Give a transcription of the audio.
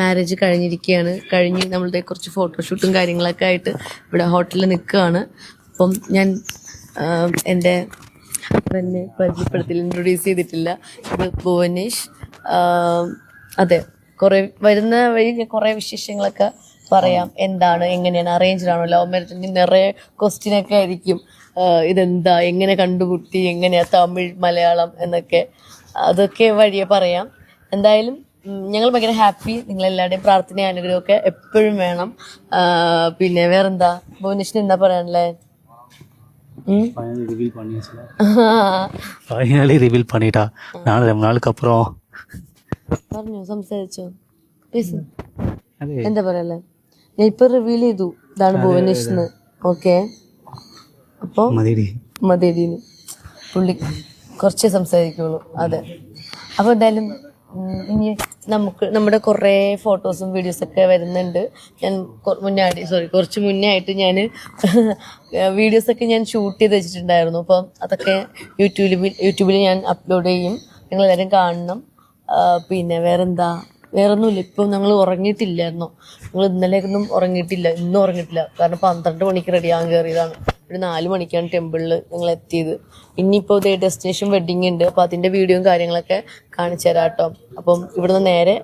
Marriage കഴിഞ്ഞ് നമ്മളുടെ കുറച്ച് ഫോട്ടോഷൂട്ടും കാര്യങ്ങളൊക്കെ ആയിട്ട് ഇവിടെ ഹോട്ടലിൽ നിൽക്കുകയാണ്. അപ്പം ഞാൻ എൻ്റെ ഹസ്ബൻഡിനെ ഇൻട്രൊഡ്യൂസ് ചെയ്തിട്ടില്ല. ഇത് ഭുവനേഷ്. അതെ, വരുന്ന വഴി ഞാൻ കുറേ വിശേഷങ്ങളൊക്കെ പറയാം. എന്താണ്, എങ്ങനെയാണ്, അറേഞ്ച്ഡ് ആണോ, ലവ് മാരേജ്, നിറയെ ക്വസ്റ്റ്യനൊക്കെ ആയിരിക്കും. ഇതെന്താ, എങ്ങനെ കണ്ടുമുട്ടി, എങ്ങനെയാ തമിഴ് മലയാളം എന്നൊക്കെ, അതൊക്കെ വഴിയെ പറയാം. എന്തായാലും ഞങ്ങൾ ഭയങ്കര ഹാപ്പി. നിങ്ങളെല്ലാവരുടെയും പ്രാർത്ഥന അനുഗ്രഹമൊക്കെ എപ്പോഴും വേണം. പിന്നെ വേറെന്താ, ഭുവനേഷിന് എന്താ പറയാനല്ലേ? പറഞ്ഞോ, സംസാരിച്ചോ, എന്താ പറയല്ലേ? ഞാൻ ഇപ്പൊ റിവീൽ ചെയ്തു ഇതാണ് ഭുവനേഷ്. ഓക്കെ, അപ്പൊ മതിയെന്ന് പുള്ളി കുറച്ചേ സംസാരിക്കുള്ളൂ. അതെ, അപ്പൊ എന്തായാലും ഇനി നമ്മുടെ കുറേ ഫോട്ടോസും വീഡിയോസൊക്കെ വരുന്നുണ്ട്. ഞാൻ കുറച്ച് മുന്നേ ആയിട്ട് ഞാൻ വീഡിയോസൊക്കെ ഞാൻ ഷൂട്ട് ചെയ്ത് വെച്ചിട്ടുണ്ടായിരുന്നു. അപ്പം അതൊക്കെ യൂട്യൂബിൽ ഞാൻ അപ്ലോഡ് ചെയ്യും. നിങ്ങളെല്ലാവരും കാണണം. പിന്നെ വേറൊന്നുമില്ല. ഇപ്പം ഞങ്ങൾ ഉറങ്ങിയിട്ടില്ലായിരുന്നോ? ഞങ്ങൾ ഇന്നലെയൊന്നും ഉറങ്ങിയിട്ടില്ല, ഇന്നും ഉറങ്ങിയിട്ടില്ല. കാരണം 12 മണിക്ക് റെഡിയാകാൻ കയറിയതാണ്. ഒരു 4 മണിക്കാണ് ടെമ്പിളിൽ ഞങ്ങൾ എത്തിയത്. ഇനിയിപ്പോൾ ഡെസ്റ്റിനേഷൻ വെഡിങ് ഉണ്ട്. അപ്പോൾ അതിൻ്റെ വീഡിയോയും കാര്യങ്ങളൊക്കെ കാണിച്ചു തരാം കേട്ടോ. അപ്പം ഇവിടുന്ന് നേരെ